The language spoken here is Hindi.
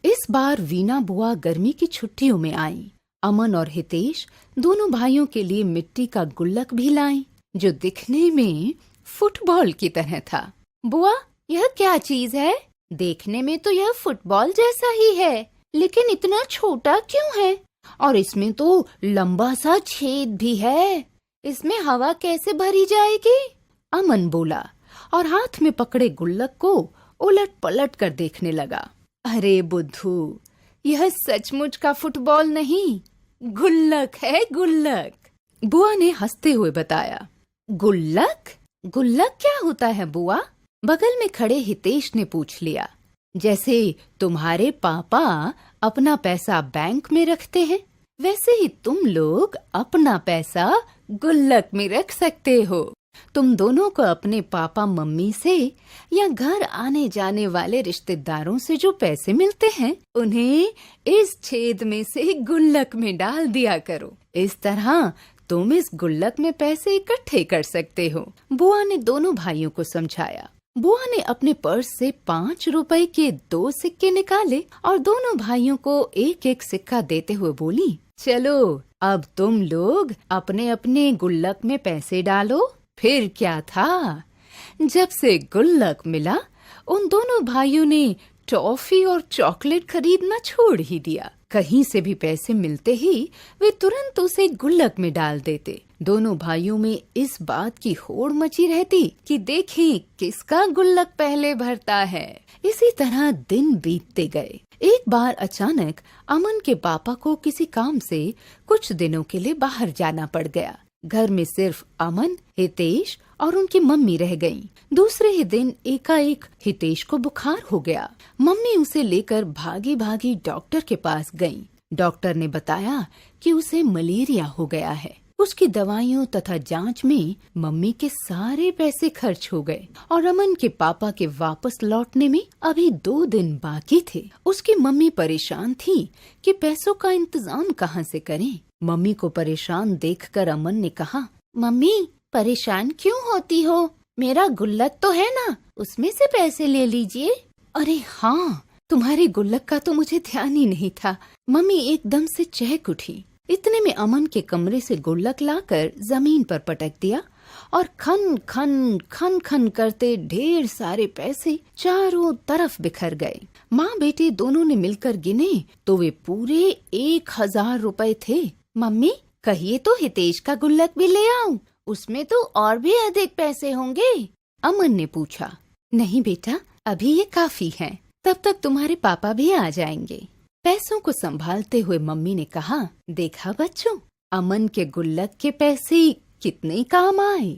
इस बार वीना बुआ गर्मी की छुट्टियों में आई। अमन और हितेश दोनों भाइयों के लिए मिट्टी का गुल्लक भी लाईं, जो दिखने में फुटबॉल की तरह था। बुआ, यह क्या चीज है? देखने में तो यह फुटबॉल जैसा ही है, लेकिन इतना छोटा क्यों है? और इसमें तो लंबा सा छेद भी है। इसमें हवा कैसे भरी जाएगी? अमन बोला और हाथ में पकड़े गुल्लक को उलट पलट कर देखने लगा। अरे बुद्धू, यह सचमुच का फुटबॉल नहीं, गुल्लक है, गुल्लक। बुआ ने हंसते हुए बताया। गुल्लक? गुल्लक क्या होता है बुआ? बगल में खड़े हितेश ने पूछ लिया। जैसे तुम्हारे पापा अपना पैसा बैंक में रखते हैं, वैसे ही तुम लोग अपना पैसा गुल्लक में रख सकते हो। तुम दोनों को अपने पापा मम्मी से या घर आने जाने वाले रिश्तेदारों से जो पैसे मिलते हैं, उन्हें इस छेद में से गुल्लक में डाल दिया करो। इस तरह तुम इस गुल्लक में पैसे इकट्ठे कर सकते हो। बुआ ने दोनों भाइयों को समझाया। बुआ ने अपने पर्स से 5 रुपए के 2 सिक्के निकाले और दोनों भाइयों को एक एक सिक्का देते हुए बोली, चलो अब तुम लोग अपने अपने गुल्लक में पैसे डालो। फिर क्या था, जब से गुल्लक मिला, उन दोनों भाइयों ने टॉफी और चॉकलेट खरीदना छोड़ ही दिया। कहीं से भी पैसे मिलते ही वे तुरंत उसे गुल्लक में डाल देते। दोनों भाइयों में इस बात की होड़ मची रहती कि देखें किसका गुल्लक पहले भरता है। इसी तरह दिन बीतते गए। एक बार अचानक अमन के पापा को किसी काम से कुछ दिनों के लिए बाहर जाना पड़ गया। घर में सिर्फ अमन, हितेश और उनकी मम्मी रह गईं। दूसरे ही दिन एकाएक हितेश को बुखार हो गया। मम्मी उसे लेकर भागी भागी डॉक्टर के पास गईं। डॉक्टर ने बताया कि उसे मलेरिया हो गया है। उसकी दवाइयों तथा जांच में मम्मी के सारे पैसे खर्च हो गए और अमन के पापा के वापस लौटने में अभी 2 दिन बाकी थे। उसकी मम्मी परेशान थी कि पैसों का इंतजाम कहाँ से करें। मम्मी को परेशान देखकर अमन ने कहा, मम्मी परेशान क्यों होती हो? मेरा गुल्लक तो है ना, उसमें से पैसे ले लीजिए। अरे हाँ, तुम्हारे गुल्लक का तो मुझे ध्यान ही नहीं था। मम्मी एकदम से चहक उठी। इतने में अमन के कमरे से गुल्लक लाकर जमीन पर पटक दिया और खन खन खन खन करते ढेर सारे पैसे चारों तरफ बिखर गए। माँ बेटे दोनों ने मिलकर गिने तो वे पूरे 1000 रुपए थे। मम्मी, कहिए तो हितेश का गुल्लक भी ले आऊं, उसमें तो और भी अधिक पैसे होंगे। अमन ने पूछा। नहीं बेटा, अभी ये काफी है, तब तक तुम्हारे पापा भी आ जाएंगे। पैसों को संभालते हुए मम्मी ने कहा, देखा बच्चों, अमन के गुल्लक के पैसे कितने काम आए।